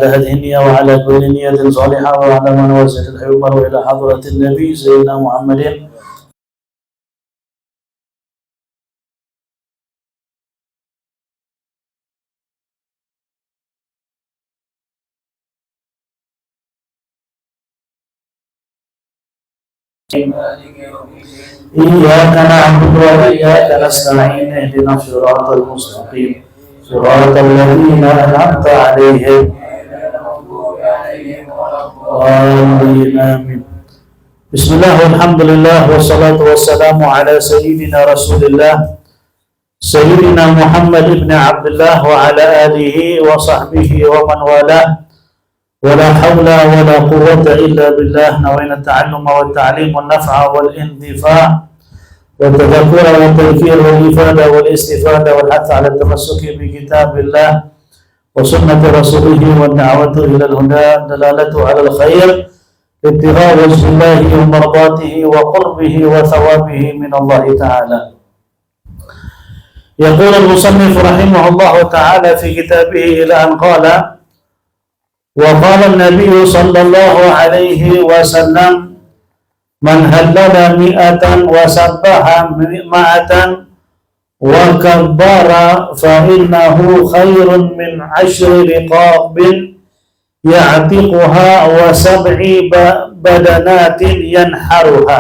هذه النية وعلى كل نية صالحة وعلى من وسط الحمر إلى حضرة النبي سيدنا محمد إياك نعبد وإياك نستعين اهدنا الصراط المستقيم صراط الذين أنعمت عليهم آمين. بسم الله والحمد لله والصلاة والسلام على سيدنا رسول الله سيدنا محمد بن عبد الله وعلى آله وصحبه ومن والاه ولا حول ولا قوة إلا بالله. نوينا التعلم والتعليم والنفع والانتفاع والتذكر والتذكير والإفادة والاستفادة والحث على التمسك بكتاب الله وسنة رسوله والدعوة إلى الهدى دلالة على الخير ابتغاء وجه الله ومرضاته وقربه وثوابه من الله تعالى. يقول المصنف رحمه الله تعالى في كتابه إلى أن قال: وقال النبي صلى الله عليه وسلم: من هلل 100 وسبح 100 وكبر فإنه خير من 10 رقاب يعتقها و7 بدنات ينحرها.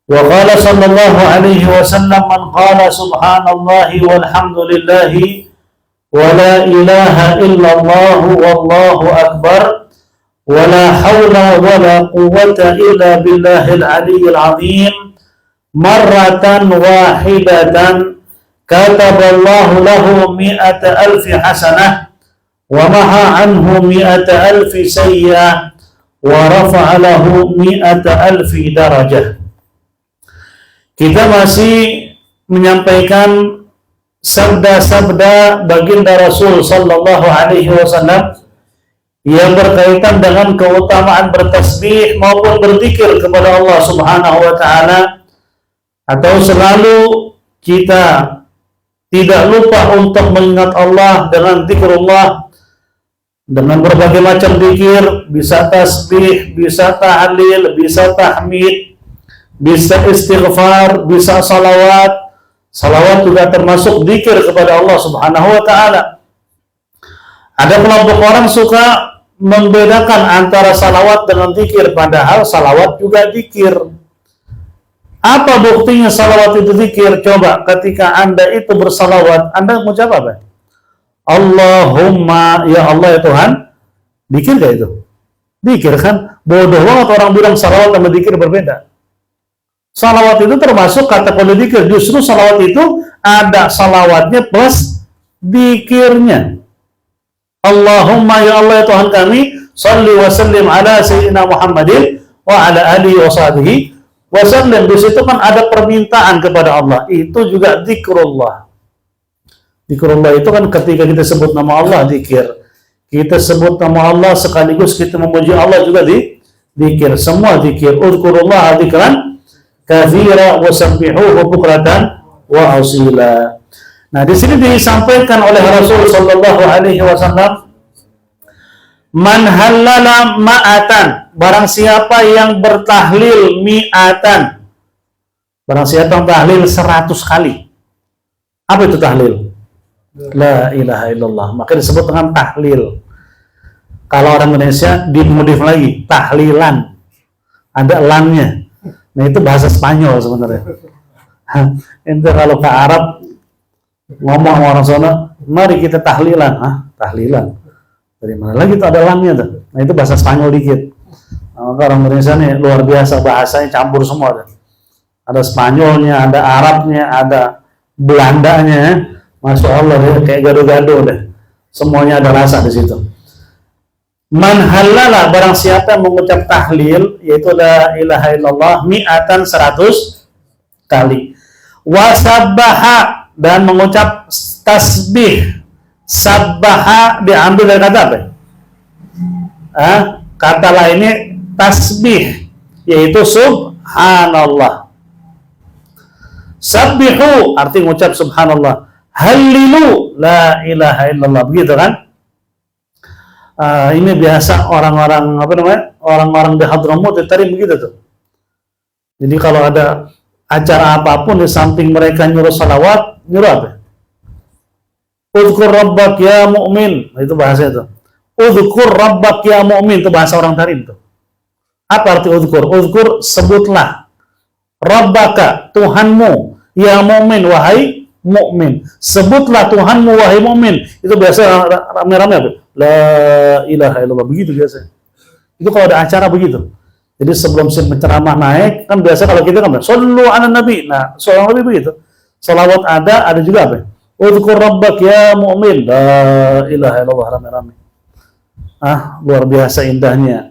وقال صلى الله عليه وسلم: من قال سبحان الله والحمد لله ولا إله إلا الله والله أكبر ولا حول ولا قوة إلا بالله العلي العظيم مرة واحدة كتب الله له 100,000 حسنة ومحى عنه 100,000 سيئة ورفع له 100,000 درجة. Kita masih menyampaikan sabda-sabda baginda Rasul sallallahu alaihi wasallam yang berkaitan dengan keutamaan bertasbih maupun berzikir kepada Allah Subhanahu wa taala, atau selalu kita tidak lupa untuk mengingat Allah dengan zikrullah, dengan berbagai macam zikir, bisa tasbih, bisa tahlil, bisa tahmid, bisa istighfar, bisa salawat. Salawat juga termasuk zikir kepada Allah Subhanahu wa taala. Ada kelompok orang suka membedakan antara salawat dengan zikir, padahal salawat juga zikir. Apa buktinya salawat itu zikir? Coba ketika Anda itu bersalawat, Anda mengucap apa? Allahumma, ya Allah ya Tuhan. Zikir gak itu? Zikir kan? Bodoh banget orang bilang salawat sama zikir berbeda. Salawat itu termasuk kategori zikir. Justru salawat itu ada salawatnya plus zikirnya. Allahumma ya Allah ya Tuhan kami, salli wa sallim ala sayyidina Muhammadin wa ala alihi wa sahbihi wa sallim. Di situ kan ada permintaan kepada Allah. Itu juga zikrullah. Zikrullah itu kan ketika kita sebut nama Allah, zikir. Kita sebut nama Allah sekaligus kita memuji Allah juga zikir. Semua zikir. Uzkurullah dzikran katsira wa sabbihuhu bukratan wa asila. Nah, di sini disampaikan oleh Rasul sallallahu alaihi wasallam, man halala ma'atan, barang siapa yang bertahlil mi'atan, barang siapa yang tahlil 100 kali. Apa itu tahlil? La ilaha illallah, maka disebut dengan tahlil. Kalau orang Indonesia dimodif lagi, tahlilan, ada lannya. Nah, itu bahasa Spanyol sebenarnya. Ente kalau ke Arab ngomong sama orang sana, mari kita tahlilan. Tahlilan dari mana lagi tuh, ada lamnya tuh. Nah, itu bahasa Spanyol dikit. Nah, maka orang Indonesia nih luar biasa, bahasanya campur semua tuh. Ada Spanyolnya, ada Arabnya, ada Belandanya. Masya Allah ya, kayak gado-gado deh. Semuanya ada rasa di situ. Man halala, barang siapa yang mengucap tahlil, yaitu la ilaha illallah mi'atan 100 kali. Wasabbaha, dan mengucap tasbih. Sabbaha diambil dari kata apa? Kata lainnya tasbih, yaitu subhanallah. Sabbihu arti mengucap subhanallah. Hallilu la ilaha illallah, begitu kan? Ini biasa orang-orang apa namanya, orang-orang di Hadramut tadi begitu tuh. Jadi kalau ada acara apapun di samping mereka nyuruh salawat, nyuruh apa? Udhkur rabbak ya mu'min, itu bahasa itu. Udhkur rabbak ya mu'min, itu bahasa orang Tarim tuh. Apa arti udhkur? Udhkur, sebutlah. Rabbaka, Tuhanmu, ya mu'min, wahai mu'min. Sebutlah Tuhanmu, wahai mu'min. Itu biasa rame-rame apa? La ilaha illallah, begitu biasa. Itu kalau ada acara begitu. Jadi sebelum penceramah naik, kan biasa kalau kita kan, sallu ala nabi. Nah, seorang nabi begitu. Salawat ada juga apa? Udhkur rabbak ya mu'min. La ilaha illallah, rame-rame. Luar biasa indahnya.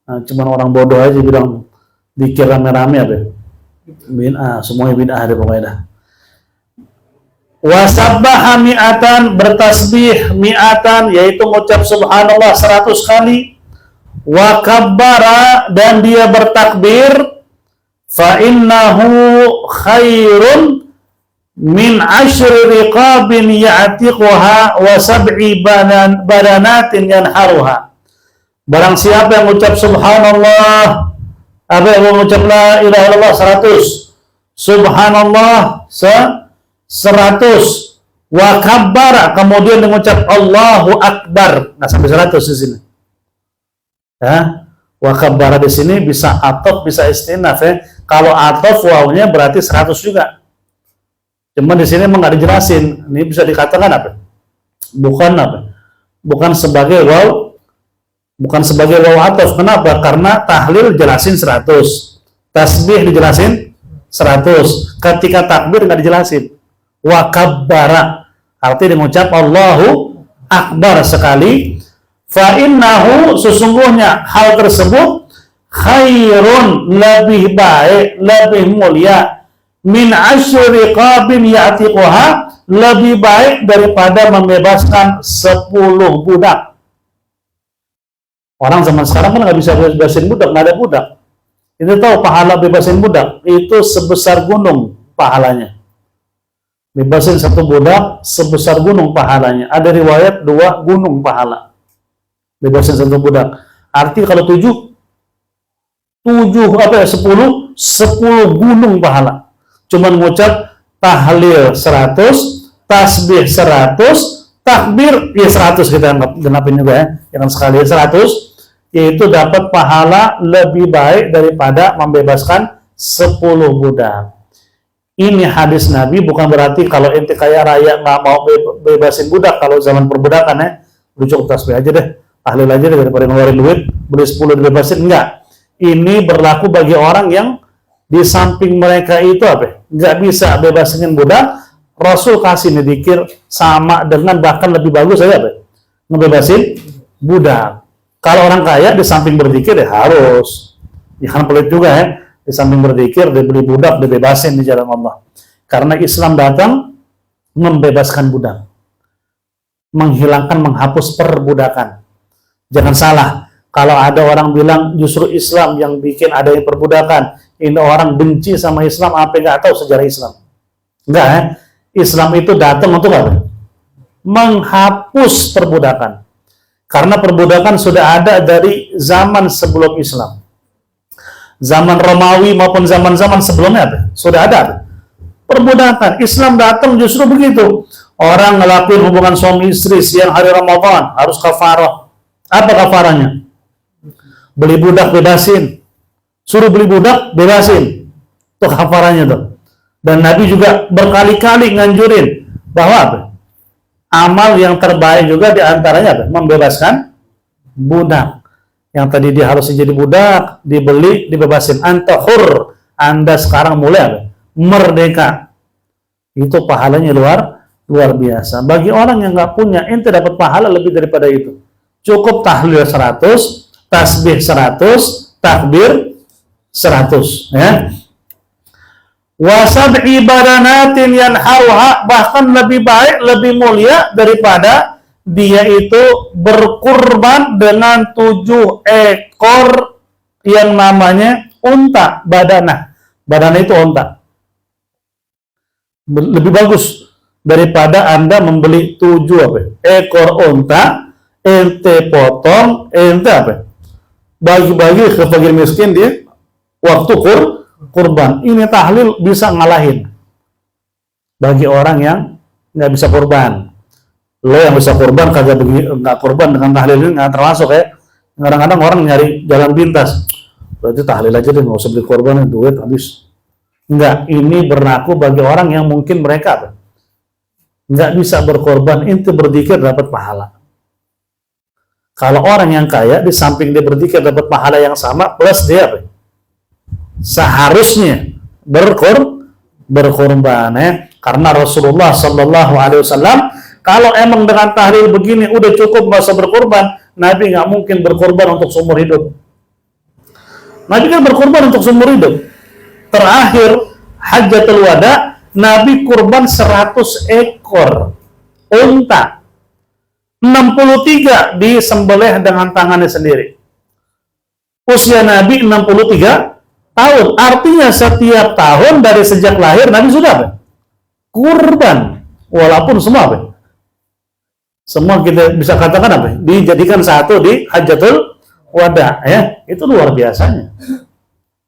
Cuman orang bodoh aja bilang dikir rame-rame apa? Bid'ah, semuanya bid'ah ada pokoknya dah. Wasabbaha mi'atan, bertasbih mi'atan, yaitu mengucap subhanallah 100 kali. Wa kabbara, dan dia bertakbir, fa innahu khairun min 10 riqabin ya'tiquha wa 7 badanatin yanharuha. Barang siapa yang mengucap subhanallah, apa yang mengucap la ilaha illallah 100, subhanallah 100, wa kabbara, kemudian mengucap Allahu akbar. Nah, sampai 100 di sini. Ya, wa kabbara di sini bisa ataf, bisa istinaf ya. Kalau ataf wawunya berarti 100 juga. Cuma di sini emang nggak dijelasin. Ini bisa dikatakan apa? Bukan sebagai waw, bukan sebagai waw ataf. Kenapa? Karena tahlil jelasin 100, tasbih dijelasin 100. Ketika takbir nggak dijelasin. Wa kabbara, artinya mengucap Allahu akbar sekali. Fa innahu, sesungguhnya hal tersebut, khairun, lebih baik, lebih mulia, min 10 riqabin ya'tiquha, lebih baik daripada membebaskan 10 budak. Orang zaman sekarang kan nggak bisa bebasin budak, nggak ada budak. Itu tahu pahala bebasin budak itu sebesar gunung pahalanya. Bebasin 1 budak sebesar gunung pahalanya. Ada riwayat 2 gunung pahala. Bebasin 1 budak. Arti kalau 10 gunung pahala. Cuman ngucap tahlil 100, tasbih 100, takbir ya 100, kita genapin juga ya. Yang sekali 100, yaitu dapat pahala lebih baik daripada membebaskan 10 budak. Ini hadis Nabi, bukan berarti kalau ente kaya raya nggak mau bebasin budak kalau zaman perbudakan ya, lu cukup tasbih aja deh, tahlil aja deh, daripada ngeluarin duit, beli 10 dibebasin. Enggak. Ini berlaku bagi orang yang di samping mereka itu apa? Nggak bisa bebasin budak. Rasul kasih nih dzikir sama dengan, bahkan lebih bagus aja apa? Ngebebasin budak. Kalau orang kaya di samping berzikir ya harus, jangan pelit juga ya. Di samping berzikir, dia beli budak, dibebasin di jalan Allah. Karena Islam datang membebaskan budak, menghilangkan, menghapus perbudakan. Jangan salah, kalau ada orang bilang justru Islam yang bikin ada yang perbudakan, ini orang benci sama Islam, apa nggak tahu sejarah Islam. Enggak ya, Islam itu datang untuk apa? Menghapus perbudakan. Karena perbudakan sudah ada dari zaman sebelum Islam. Zaman Romawi maupun zaman-zaman sebelumnya ada. Sudah ada perbudakan. Islam datang justru begitu. Orang ngelakuin hubungan suami istri siang hari Ramadan harus kafarah. Apa kafarahnya? Beli budak, bebasin. Suruh beli budak, bebasin. Itu kafarahnya tuh. Dan Nabi juga berkali-kali nganjurin bahwa apa? Amal yang terbaik juga diantaranya apa? Membebaskan budak. Yang tadi dia harus jadi budak, dibeli, dibebasin. Anta hur, Anda sekarang mulai apa? Merdeka. Itu pahalanya luar biasa. Bagi orang yang nggak punya, ente dapat pahala lebih daripada itu. Cukup tahlil 100, tasbih 100, takbir 100. Ya. Wasab'i badanatin yanharuha, bahkan lebih baik, lebih mulia daripada dia itu berkurban dengan 7 ekor yang namanya unta, badanah. Badanah itu unta. Lebih bagus daripada Anda membeli 7 ekor unta ente potong, ente apa? Bagi-bagi ke fakir miskin di waktu kurban. Ini tahlil bisa ngalahin bagi orang yang nggak bisa kurban. Lo yang bisa kurban kagak nggak kurban dengan tahlil ini nggak termasuk ya. Kadang-kadang orang nyari jalan pintas. Berarti tahlil aja deh, nggak usah beli kurban, duit habis. Enggak, ini berlaku bagi orang yang mungkin mereka nggak bisa berkorban, itu berzikir dapat pahala. Kalau orang yang kaya, di samping dia berzikir dapat pahala yang sama, plus dia seharusnya berkorban ya. Karena Rasulullah Shallallahu Alaihi Wasallam kalau emang dengan tahlil begini udah cukup masa berkorban, Nabi nggak mungkin berkorban untuk seumur hidup. Nabi kan berkorban untuk seumur hidup. Terakhir Hajjatul Wada, Nabi kurban 100 ekor unta. 63 disembelih dengan tangannya sendiri. Usia Nabi 63 tahun. Artinya setiap tahun dari sejak lahir Nabi sudah kurban. Walaupun semua semua kita bisa katakan dijadikan satu di Hajjatul Wada ya. Itu luar biasanya.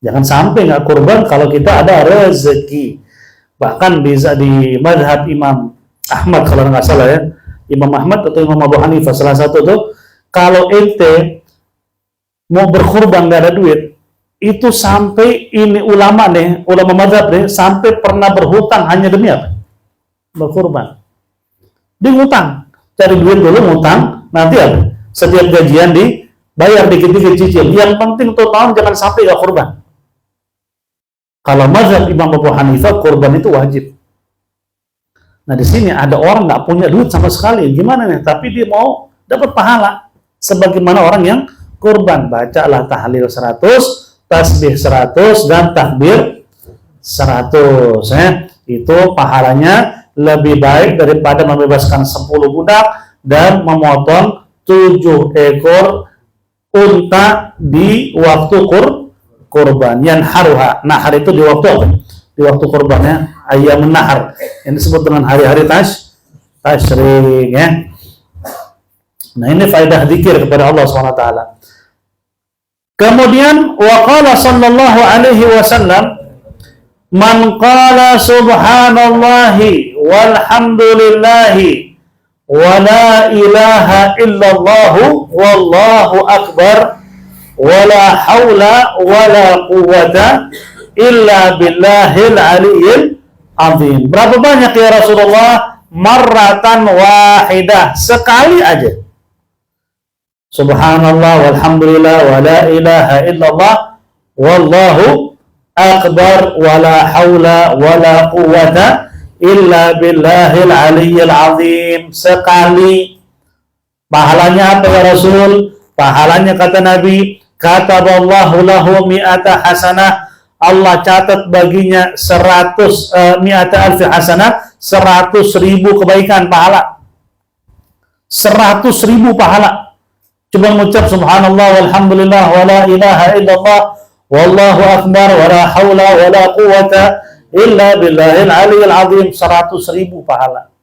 Jangan sampai nggak kurban kalau kita ada rezeki. Bahkan bisa di madhab Imam Ahmad kalau nggak salah ya, Imam Ahmad atau Imam Abu Hanifah salah satu tuh, kalau ente mau berkurban nggak ada duit, itu sampai ini ulama madhab sampai pernah berhutang hanya demi apa? Berkurban. Dia ngutang, cari duit dulu ngutang, nanti apa? Setiap gajian dibayar dikit-dikit cicil. Yang penting tuh tahun jangan sampai nggak kurban. Kalau mazhab Imam Abu Hanifah, kurban itu wajib. Nah di sini ada orang nggak punya duit sama sekali, gimana nih? Tapi dia mau dapat pahala, sebagaimana orang yang kurban. Bacalah tahlil 100, tasbih 100, dan takbir 100. Itu pahalanya lebih baik daripada membebaskan 10 budak dan memotong 7 ekor unta di waktu kurban. Yanharuha. Nahar itu di waktu apa? Di waktu kurbannya ayam nahar. Yang disebut dengan hari-hari tasyrik ya. Nah, ini faedah zikir kepada Allah SWT. Kemudian waqala sallallahu alaihi wasallam, man qala subhanallahi walhamdulillahi wa la ilaha illallahu wallahu akbar wala haula wala quwwata illa billahil aliyyil azim. Berapa banyak ya Rasulullah? Marratan wahidah, sekali aja. Subhanallah walhamdulillah wala ilaha illallah wallahu akbar wala haula wala quwwata illa billahil aliyyil azim. Sekali. Pahalanya apa ya Rasul? Pahalanya kata Nabi, kataballahu lahu mi'ata hasanah, Allah catat baginya 100 mi'ata alfi hasanah, 100.000 kebaikan pahala. 100.000 pahala. Cuma mengucap subhanallah walhamdulillah wala ilaha illallah wallahu akbar wala haula wala quwwata illa billahil aliyyil azim, 100.000 pahala.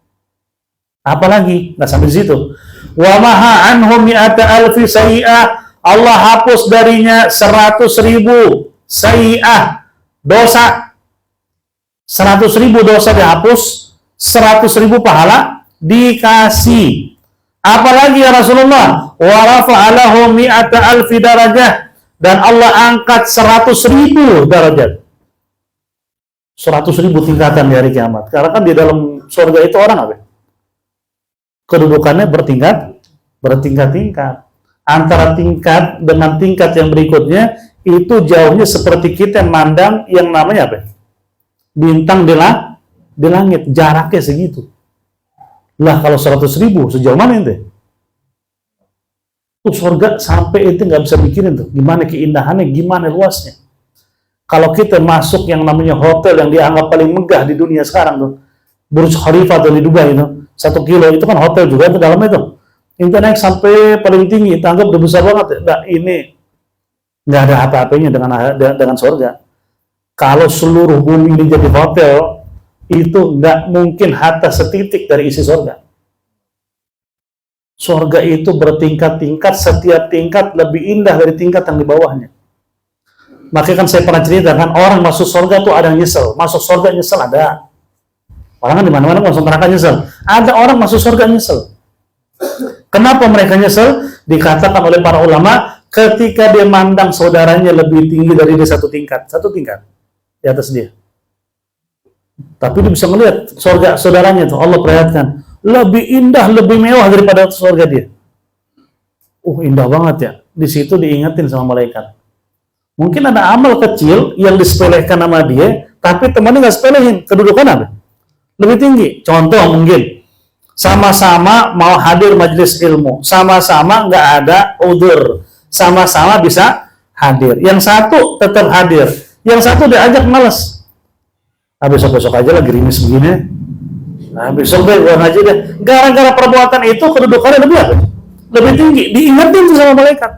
Apalagi? Nggak sampai di situ. Wa maha anhu mi'ata alfi sayi'ah, Allah hapus darinya 100.000 sayi'ah, dosa. 100.000 dosa dihapus, 100.000 pahala dikasih. Apalagi ya Rasulullah? Wa rafa'alahu mi'ata alfi darajah, dan Allah angkat 100.000 derajat. 100.000 tingkatan di hari kiamat. Karena kan di dalam surga itu orang apa? Kedudukannya bertingkat-tingkat. Antara tingkat dengan tingkat yang berikutnya itu jauhnya seperti kita mandang yang namanya apa? Bintang di langit, jaraknya segitu. Lah kalau 100.000 sejauh mana itu? Tuh surga sampai itu nggak bisa pikirin tuh. Gimana keindahannya, gimana luasnya. Kalau kita masuk yang namanya hotel yang dianggap paling megah di dunia sekarang tuh, Burj Khalifa tuh di Dubai itu, 1 kilo itu kan hotel juga itu dalamnya tuh. Itu naik sampai paling tinggi, tanggap udah besar banget. Nah, ini nggak ada apa-apanya dengan surga. Kalau seluruh bumi ini jadi hotel, itu nggak mungkin hatta setitik dari isi surga. Surga itu bertingkat-tingkat, setiap tingkat lebih indah dari tingkat yang di bawahnya. Makanya kan saya pernah ceritakan, orang masuk surga tuh ada yang nyesel. Masuk surga nyesel ada. Orang kan di mana-mana masuk neraka nyesel. Ada orang masuk surga nyesel. Kenapa mereka nyesel? Dikatakan oleh para ulama, ketika dia mandang saudaranya lebih tinggi dari dia satu tingkat di atas dia. Tapi dia bisa melihat surga saudaranya tuh, Allah perlihatkan lebih indah, lebih mewah daripada surga dia. Indah banget ya. Di situ diingetin sama malaikat. Mungkin ada amal kecil yang disepelekan sama dia, tapi temannya nggak sepelehin. Kedudukan apa? Lebih tinggi. Contoh mungkin sama-sama mau hadir majelis ilmu, sama-sama nggak ada udzur, sama-sama bisa hadir. Yang satu tetap hadir, yang satu diajak malas. Besok-besok aja lah gerimis begini. Besok deh gua ngaji deh. Gara-gara perbuatan itu kedudukannya lebih apa? Lebih tinggi. Diingetin tuh sama malaikat.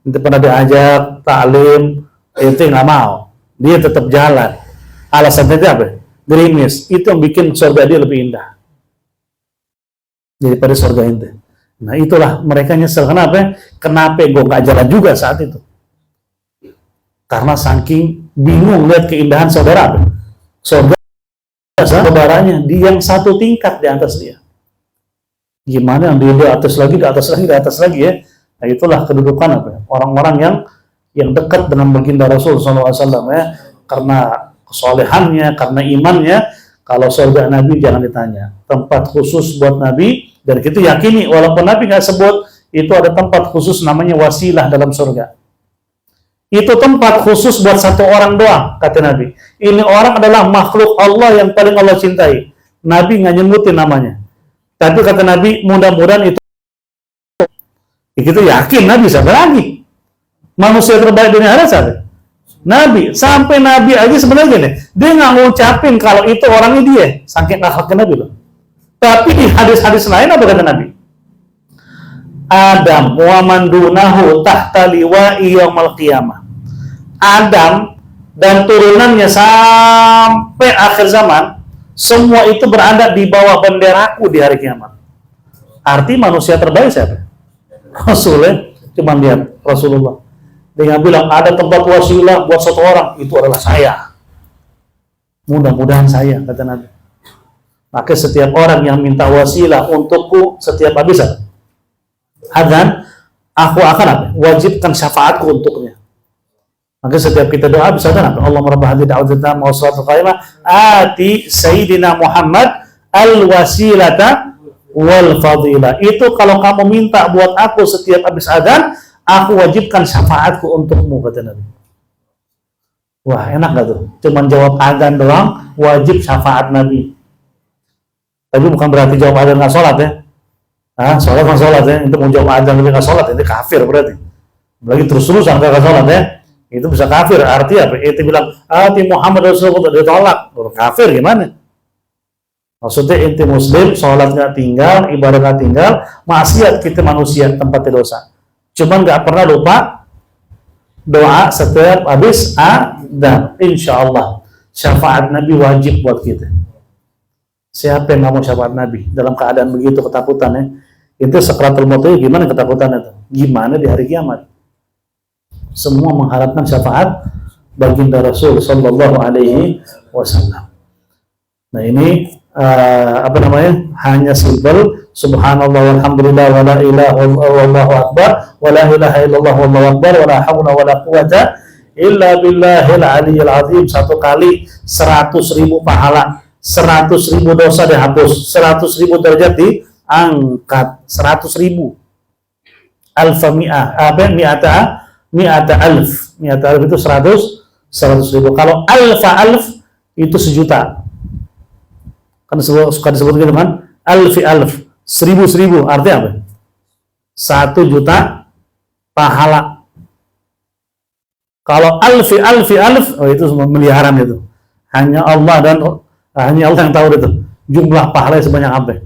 Nanti pernah diajak taklim, itu nggak mau. Dia tetap jalan. Alasannya itu apa? Gerimis. Itu yang bikin surga dia lebih indah daripada surga itu. Nah itulah mereka nyesel. Kenapa gue nggak jalan juga saat itu? Karena saking bingung lihat keindahan saudara. Saudaranya di yang satu tingkat di atas dia. Gimana yang di atas lagi, di atas lagi ya. Nah itulah kedudukan orang-orang yang dekat dengan baginda Rasul SAW ya. Karena kesolehannya, karena imannya. Kalau surga Nabi jangan ditanya. Tempat khusus buat Nabi, dan kita yakini walaupun Nabi nggak sebut, itu ada tempat khusus namanya wasilah dalam surga. Itu tempat khusus buat satu orang doang, kata Nabi. Ini orang adalah makhluk Allah yang paling Allah cintai. Nabi nggak nyebutin namanya. Tapi kata Nabi, mudah-mudahan itu. Kita yakin Nabi, siapa lagi? Manusia terbaik dunia akhirat siapa? Nabi. Sampai Nabi aja sebenarnya nih, dia nggak ngucapin kalau itu orangnya dia. Saking akhlaknya Nabi loh. Tapi di hadis-hadis lain apa kata Nabi? Adam wa man dunahu tahta liwa'i yaumil qiyamah. Adam dan turunannya sampai akhir zaman, semua itu berada di bawah benderaku di hari kiamat. Arti manusia terbaik siapa? Rasulullah. Cuma lihat Rasulullah. Dia bilang ada tempat wasilah buat satu orang, itu adalah saya. Mudah-mudahan saya, kata Nabi. Maka setiap orang yang minta wasilah untukku setiap habis adzan, aku akan wajibkan syafaatku untuknya. Maka setiap kita doa bisa apa? Allahumma rabb hadhihi da'watil tammah was salatul qa'imah ati sayyidina Muhammad al-wasilata wal fadilah. Itu kalau kamu minta buat aku setiap habis adzan, aku wajibkan syafaatku untukmu, kata Nabi. Wah, enak gak tuh? Cuman jawab adzan doang, wajib syafaat Nabi. Tapi bukan berarti jawab adzan nggak sholat ya. Sholat kan sholat ya. Itu mau jawab adzan tapi nggak sholat, itu kafir berarti. Lagi terus-terusan nggak sholat ya. Itu bisa kafir. Artinya apa? Itu bilang, ati Muhammad Rasulullah ditolak. Kafir gimana? Maksudnya inti muslim, sholat nggak tinggal, ibadah nggak tinggal, maksiat kita manusia, tempatnya dosa. Cuman nggak pernah lupa doa setiap habis adzan. Insya Allah syafaat Nabi wajib buat kita. Siapa yang nggak mau syafaat Nabi dalam keadaan begitu ketakutan ya? Itu sakratul maut itu gimana ketakutannya itu? Gimana di hari kiamat? Semua mengharapkan syafaat baginda Rasul Sallallahu Alaihi Wasallam. Nah ini hanya simpel subhanallah walhamdulillah wa la ilaha wallahu akbar wa la ilaha illallah wallahu akbar wa la haula wa la quwata illa billahil aliyyil azim. Satu kali 100.000 pahala, 100.000 dosa dihapus, 100.000 derajat diangkat, 100.000 alfa mi'ata alf itu 100.000. Kalau alf itu 1.000.000. Kan suka disebut gitu kan, alf 1.000 artinya apa? 1.000.000 pahala. Kalau alf itu miliaran itu. Hanya Allah yang tahu itu jumlah pahala sebanyak apa.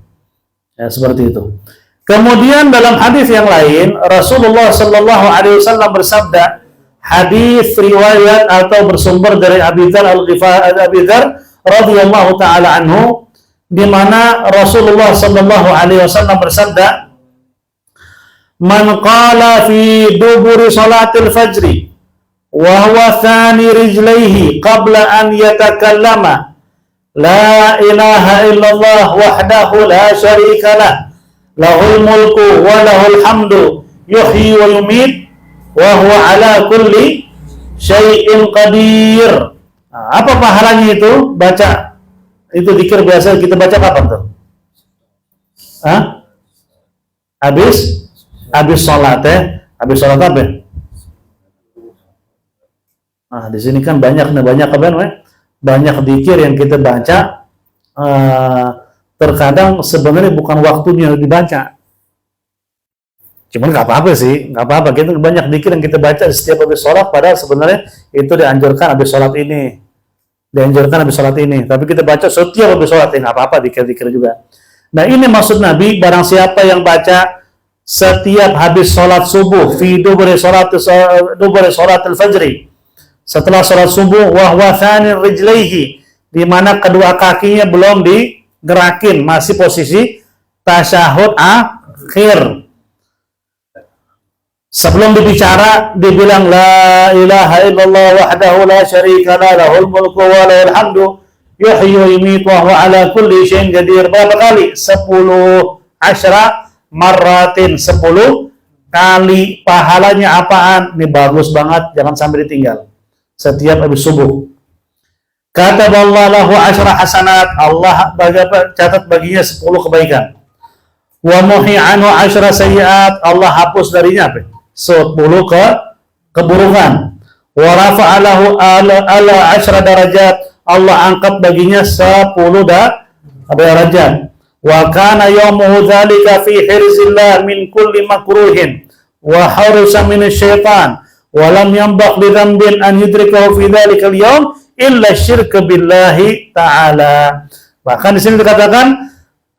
Ya, seperti itu. Kemudian dalam hadis yang lain Rasulullah Shallallahu Alaihi Wasallam bersabda, hadis riwayat atau bersumber dari Abi Dzar radhiyallahu taala anhu, di mana Rasulullah sallallahu alaihi wasallam bersabda, "Man qala fi duburi salatil fajri wa huwa thani rijlaihi qabla an yatakallama la ilaha illallah wahdahu la syarika lah lahul mulku wa lahul hamdu yuhyi wa yumit wa huwa ala kulli syai'in qadir." Nah, apa pahalanya itu? Baca itu zikir biasa kita baca kapan tuh? Hah? Habis sholat ya. Habis sholat apa? Nah, di sini kan banyak apa namanya? Banyak zikir yang kita baca, terkadang sebenarnya bukan waktunya dibaca. Cuman nggak apa-apa sih, nggak apa-apa. Kita banyak zikir yang kita baca setiap habis sholat, padahal sebenarnya itu dianjurkan habis sholat ini, Tapi kita baca setiap habis sholat, nggak apa-apa, zikir-zikir juga. Nah ini maksud Nabi, barang siapa yang baca setiap habis sholat subuh, fi duburi sholatil fajri, setelah sholat subuh, wahwa thani rijlaihi, di mana kedua kakinya belum digerakin, masih posisi tasyahud akhir. Sebelum dibicara, dibilang la ilaha illallah wahdahu la syarika lah lahul mulku wa lahul hamdu yuhyi wa yumiitu wa huwa ala kulli syai'in qadir. Berapa kali? 10 marratin, 10 kali. Pahalanya apaan? Ini bagus banget, jangan sampai ditinggal. Setiap habis subuh. Kataballahu lahu 10 hasanat, Allah catat baginya 10 kebaikan. Wa muhi anhu 10 sayyi'at, Allah hapus darinya apa? 10 keburukan. Wa rafa'alahu ala 10 darajat, Allah angkat baginya 10 derajat. Wa kana yawmuhu dzalika fi hirzillah min kulli makruhin wa harusa minasyaitan wa lam yanbaq li dhanbin an yudrikahu fi dzalikal yawm illa syirka billahi ta'ala. Bahkan di sini dikatakan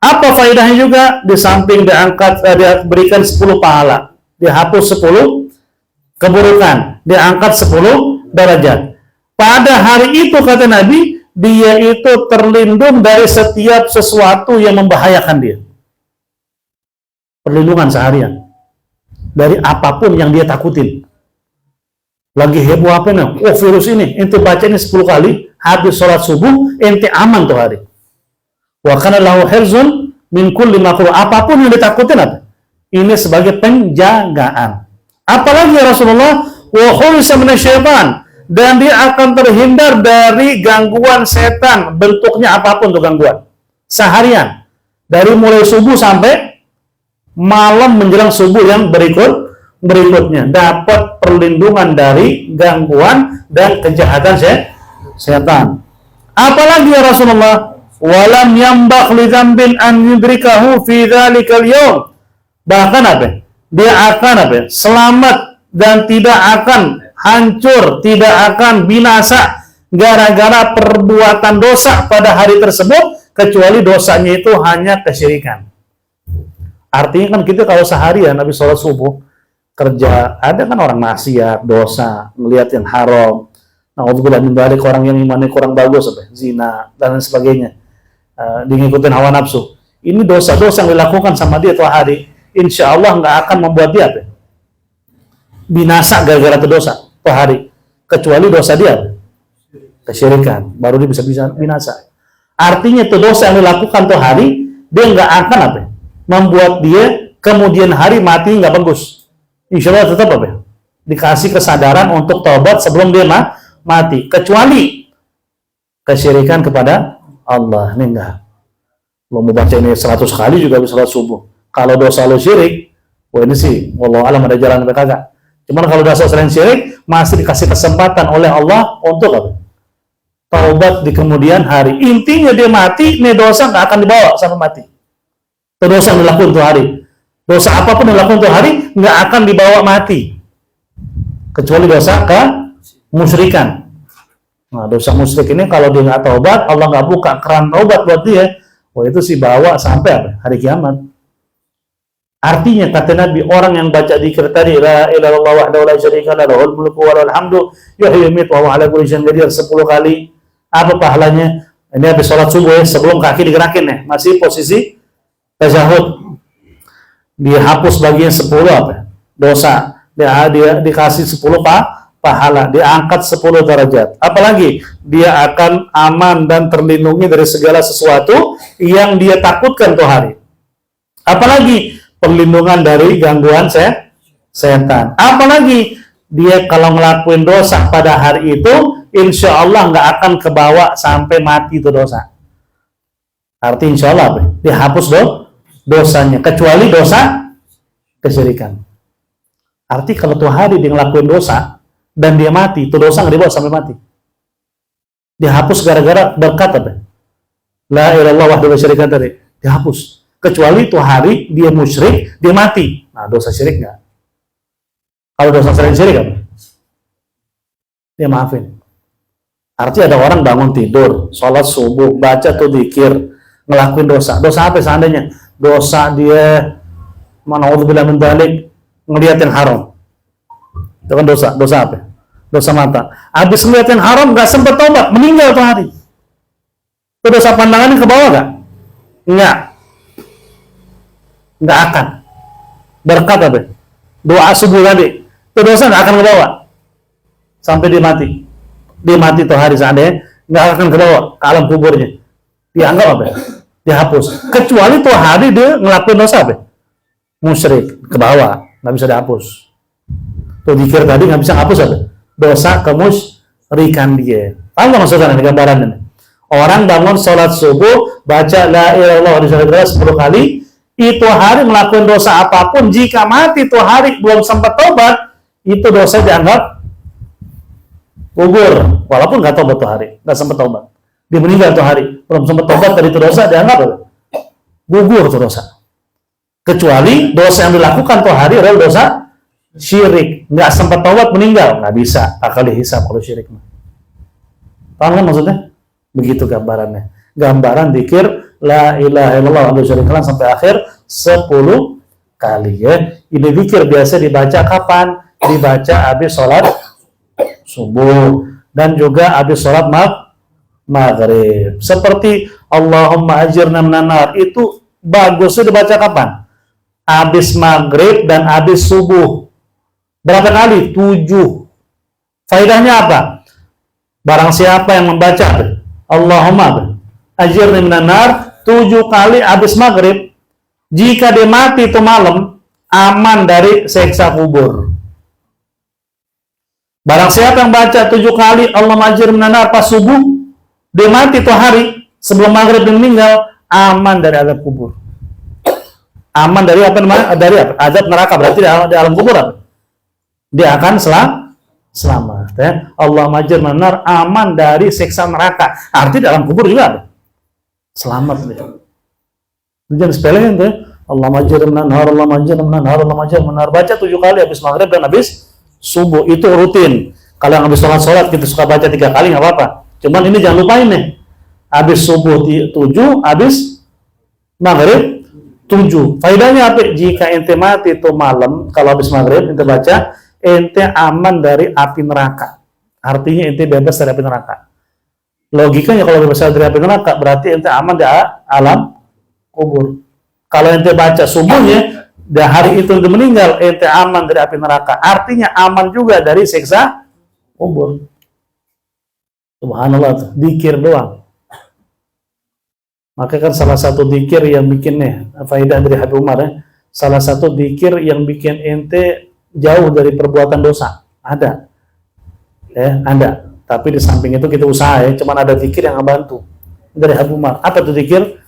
apa faedahnya juga, di samping diangkat diberikan 10 pahala, dihapus 10 keburukan, diangkat 10 derajat. Pada hari itu kata Nabi, dia itu terlindung dari setiap sesuatu yang membahayakan dia. Perlindungan seharian dari apapun yang dia takutin. Lagi heboh apa nih? Oh virus ini, ente baca ini 10 kali, habis sholat subuh, ente aman tuh hari. Wa kana lahu hirzun min kulli makruh. Apapun yang ditakutin apa? Ini sebagai penjagaan. Apalagi ya Rasulullah, wa khulisa minasyaitan, dan dia akan terhindar dari gangguan setan, bentuknya apapun tuh gangguan. Seharian, dari mulai subuh sampai malam menjelang subuh yang berikutnya, dapat perlindungan dari gangguan dan kejahatan setan. Apalagi ya Rasulullah, walam yambaq li dzambin an yudrikahu fi dzalikal yawm. Bahkan apa? Dia akan apa? Selamat dan tidak akan hancur, tidak akan binasa gara-gara perbuatan dosa pada hari tersebut, kecuali dosanya itu hanya kesyirikan. Artinya kan kita kalau seharian habis sholat subuh kerja, ada kan orang maksiat, dosa, melihat yang haram, naudzubillah min dzalik, orang yang imannya kurang bagus, apa? Zina dan sebagainya, ngikutin hawa nafsu. Ini dosa-dosa yang dilakukan sama dia tuh hari, insya Allah nggak akan membuat dia apa? Binasa gara-gara itu dosa tuh hari, kecuali dosa dia kesyirikan, baru dia bisa binasa. Artinya itu dosa yang dilakukan tuh hari, dia nggak akan apa? Membuat dia kemudian hari mati nggak bagus. Insya Allah tetap apa? Dikasih kesadaran untuk taubat sebelum dia mati, kecuali kesyirikan kepada Allah. Ini enggak. Lo mau baca ini 100 kali juga bisa sholat subuh. Kalau dosa lo syirik, wah ini sih, wallahu alam ada jalan atau kagak. Cuman kalau dosa selain syirik, masih dikasih kesempatan oleh Allah untuk apa? Taubat di kemudian hari. Intinya dia mati, ini dosa nggak akan dibawa sampai mati. Itu dosa yang dilakukan tuh hari. Dosa apapun yang dilakukan tuh hari nggak akan dibawa mati, kecuali dosa kemusyrikan. Nah, dosa musyrik ini kalau dia nggak taubat, Allah nggak buka keran taubat buat dia, wah itu sih bawa sampai apa? Hari kiamat. Artinya kata Nabi, orang yang baca dzikir tadi la ilaha illallah wahdahu la syarika lah lahul mulku wa lahul hamdu yuhyi wa yumiitu wa huwa ala kulli syai'in qadir 10 kali, apa pahalanya? Ini habis sholat subuh ya, sebelum kaki digerakin ya, masih posisi tasyahud. Dihapus bagian 10 apa? Dosa. Dia dikasih 10 pahala, diangkat 10 derajat. Apalagi dia akan aman dan terlindungi dari segala sesuatu yang dia takutkan tuh hari. Apalagi perlindungan dari gangguan setan. Apalagi dia kalau ngelakuin dosa pada hari itu, insya Allah nggak akan kebawa sampai mati itu dosa. Arti insya Allah dihapus dosanya, kecuali dosa kesyirikan. Arti kalau tuh hari dia ngelakuin dosa dan dia mati, itu dosa nggak dibawa sampai mati. Dihapus gara-gara berkat apa? La ilaha illallah wahdahu la syarika lahu, dihapus. Kecuali tuh hari dia musyrik, dia mati. Nah, dosa syirik nggak? Kalau dosa syirik apa? Dia maafin. Arti ada orang bangun tidur, sholat subuh, baca tuh dzikir, ngelakuin dosa. Dosa apa seandainya? Dosa dia manaudzubillah min dzalik, ngelihat yang haram. Itu kan dosa. Dosa apa? Dosa mata. Habis ngelihat yang haram, nggak sempat tobat, meninggal tuh hari. Itu dosa pandangannya ke bawah nggak? Nggak akan. Berkat apa? Doa subuh tadi, itu dosa nggak akan ke bawah sampai dia mati. Dia mati tuh hari seandainya nggak akan ke bawah ke alam kuburnya. Dianggap apa? Dihapus. Kecuali tuh hari dia ngelakuin dosa apa? Musyrik, ke bawah, nggak bisa dihapus. Tuh dzikir tadi nggak bisa hapus apa? Dosa kemusyrikan dia. Paham nggak maksudnya ini gambarannya? Orang bangun sholat subuh, baca la ilaha illallah 10 kali, itu hari melakukan dosa apapun, jika mati itu hari belum sempat tobat, itu dosa dianggap gugur, walaupun nggak tobat tuh hari, nggak sempat tobat. Dia meninggal tuh hari, belum sempat tobat dari itu dosa, dianggap gugur tuh dosa. Kecuali dosa yang dilakukan tuh hari adalah dosa syirik, nggak sempat tobat meninggal, nggak bisa akal dihisab kalau syirik. Paham kan maksudnya? Begitu gambarannya. Gambaran dzikir la ilaha illallah wahdahu la syarika lahu sampai akhir 10 kali ya. Ini dzikir biasa dibaca kapan? Dibaca habis sholat subuh dan juga habis sholat maghrib. Seperti Allahumma ajirna minan nar, itu bagusnya dibaca kapan? Habis maghrib dan habis subuh. Berapa kali? 7. Faedahnya apa? Barang siapa yang membaca Allahumma ajirna minan nar 7 kali habis maghrib, jika dia mati itu malam, aman dari siksa kubur. Barang siapa yang baca 7 kali Allahumma ajirna minan nar pas subuh, dia mati itu hari sebelum maghrib dan meninggal, aman dari azab kubur. Aman dari apa namanya? Dari apa? Azab neraka, berarti di alam kubur apa? Dia akan selamat ya. Allahumma ajirna minan nar, aman dari siksa neraka. Arti dalam kubur juga ada. Selamat ya. Jangan sepelein tuh ya. Allahumma ajirna minan nar, Allahumma ajirna minan nar, Allahumma ajirna minan nar. Baca 7 kali habis maghrib dan habis subuh, itu rutin. Kalau yang habis sholat kita suka baca 3 kali nggak apa-apa. Cuman ini jangan lupain nih. Habis subuh 7, habis maghrib 7. Faedahnya apa? Jika ente mati itu malam, kalau habis maghrib ente baca, ente aman dari api neraka. Artinya ente bebas dari api neraka. Logikanya kalau bebas dari api neraka berarti ente aman di alam kubur. Kalau ente baca subuhnya, di hari itu ente meninggal, ente aman dari api neraka. Artinya aman juga dari siksa kubur. Subhanallah, dzikir doang. Maka kan salah satu dzikir yang bikin faedah dari Habib Umar ya. Salah satu dzikir yang bikin ente jauh dari perbuatan dosa. Ada. Ya, ada. Tapi di samping itu kita usaha ya, cuman ada zikir yang ngebantu. Dari Habib Umar. Apa itu zikir?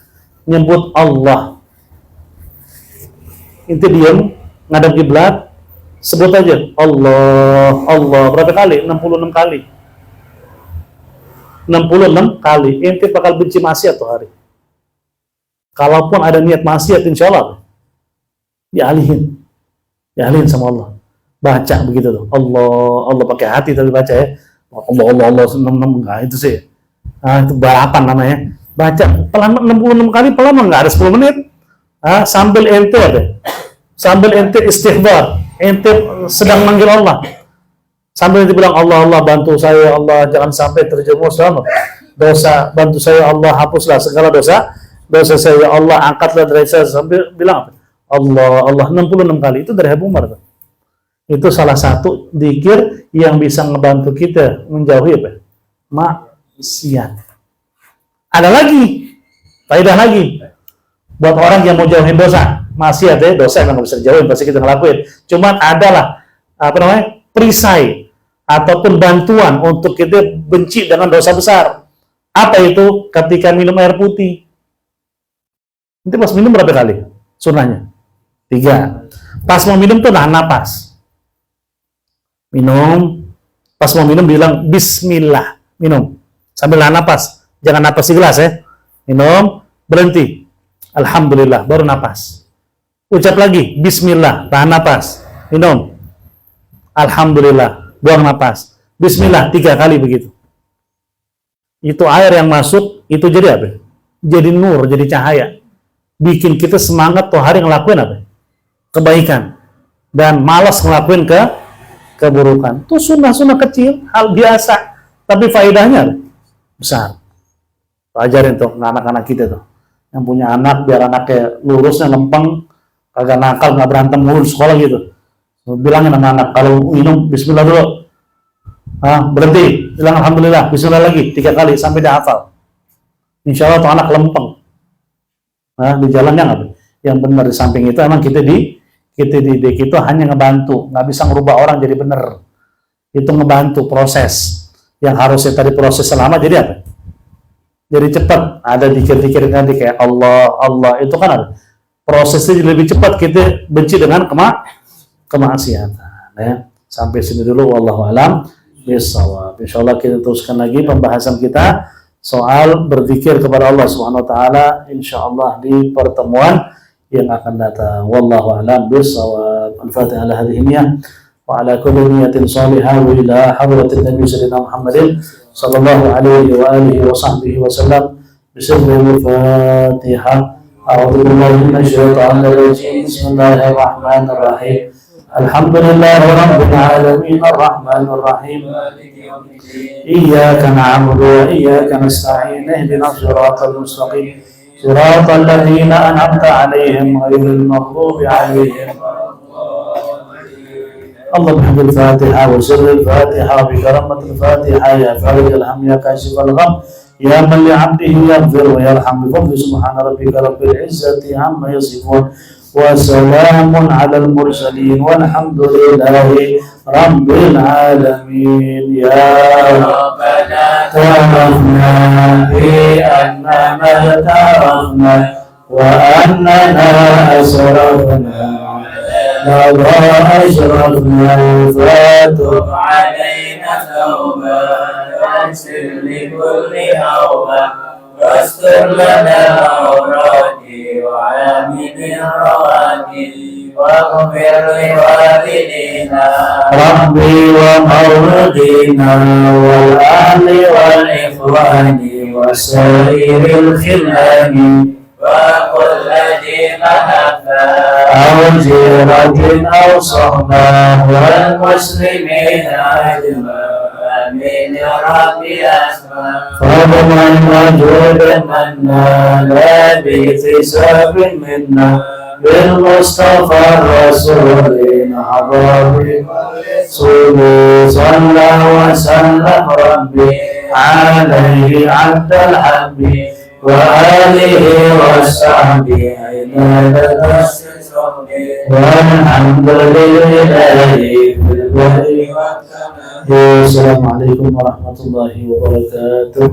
Nyebut Allah. Ente diam, ngadap kiblat, sebut aja Allah, Allah. Berapa kali? 66 kali. 66 kali. Ente bakal benci maksiat tuh hari. Kalaupun ada niat maksiat, insya Allah dialihin sama Allah. Baca begitu tuh. Allah, Allah pakai hati tapi baca ya. Allah, Allah, Allah, 66, nah itu sih. Nah, itu balapan namanya. Baca pelan 66 kali pelan, nggak ada 10 menit. Sambil ente istighfar, ente sedang manggil Allah. Sambil nanti bilang Allah, Allah bantu saya, Allah jangan sampai terjerumus dalam dosa, bantu saya Allah, hapuslah segala dosa saya, ya Allah angkatlah derajat saya, sambil bilang Allah, Allah 66 kali. Itu dari Abu Umar. Itu salah satu zikir yang bisa ngebantu kita menjauhi apa? Maksiat. Ada lagi, faedah lagi buat orang yang mau jauhin dosa. Maksiat ya, dosa emang nggak bisa dijauhin, pasti kita ngelakuin. Cuman adalah apa namanya, perisai ataupun bantuan untuk kita benci dengan dosa besar. Apa itu? Ketika minum air putih. Nanti pas minum berapa kali? Sunnahnya 3. Pas mau minum tuh nahan napas. Minum, pas mau minum bilang Bismillah, minum sambil nahan napas. Jangan napas di gelas ya. Minum, berhenti. Alhamdulillah, baru napas. Ucap lagi, Bismillah, tahan napas. Minum. Alhamdulillah, buang napas. Bismillah, 3 kali begitu. Itu air yang masuk, itu jadi apa? Jadi nur, jadi cahaya. Bikin kita semangat tuh hari ngelakuin apa? Kebaikan. Dan malas ngelakuin keburukan. Itu sunnah-sunnah kecil, hal biasa. Tapi faedahnya besar. Ajarin tuh anak-anak kita tuh. Yang punya anak, biar anaknya lurusnya lempeng, kagak nakal, nggak berantem mulu sekolah gitu. Bilangin sama anak, kalau minum Bismillah dulu. Berhenti, bilang Alhamdulillah, Bismillah lagi, 3 kali sampai dia hafal. Insya Allah tuh anak lempeng. Di jalannya nggak? Yang benar. Di samping itu emang kita didik itu hanya ngebantu, nggak bisa ngerubah orang jadi benar. Itu ngebantu proses yang harusnya tadi proses selama jadi apa? Jadi cepat. Ada dikir-dikir nanti kayak Allah, Allah, itu kan ada prosesnya jadi lebih cepat. Kita benci dengan kemaksiatan. Ya. Sampai sini dulu, wallahu alam bishawab. Insyaallah kita teruskan lagi pembahasan kita soal berzikir kepada Allah Subhanahu wa taala insyaallah di pertemuan yang akan datang. Wallahu a'lam bishawab. Al-Fatihah ala hadhihi niyyah wa ala kulli niyyatin shalihah wa ila hadratin Nabi sallallahu Muhammadin sallallahu alaihi wa alihi wa sahbihi wa sallam. Bismillahirrahmanirrahim. A'udzu billahi minasy syaithanir rajim. Bismillahirrahmanirrahim. Alhamdulillahi rabbil alamin arrahmanir rahim. Iyyaka na'budu wa iyyaka nasta'in. Ihdinas siratal mustaqim. Siratal ladzina an'amta 'alaihim ghairil maghdubi 'alaihim. Allah bihamdil Fatihah wa sirril Fatihah bi karamatil Fatihah ya farijal ham ya kashifal gham ya man li 'abdihi yaghfir wa yarham bi fadli subhana rabbika rabbil izzati amma yasifun wa salamun 'alal mursalin walhamdulillahi rabbil alamin. Ya rabbana ta'afna bi annana ta'afna wa annana asrafna لَا أشرفنا فاتب علينا توبة واغفر لكل أوبة واستر لنا أورادي وعامل الروادي واغفر لوالدينا ربي ومولدينا والأهل والإخوان وسائر الخلان وكل ذي محبة أو جيرة أو صحبة والمسلمين أجمعين يا ربي أسمع فضلا وجودا منا لا باكتساب منا بالمصطفى الرسول حضر صلى وسلم ربي عليه عبد الحب وآله وصحبه والحمد لله السلام عليكم ورحمة الله وبركاته.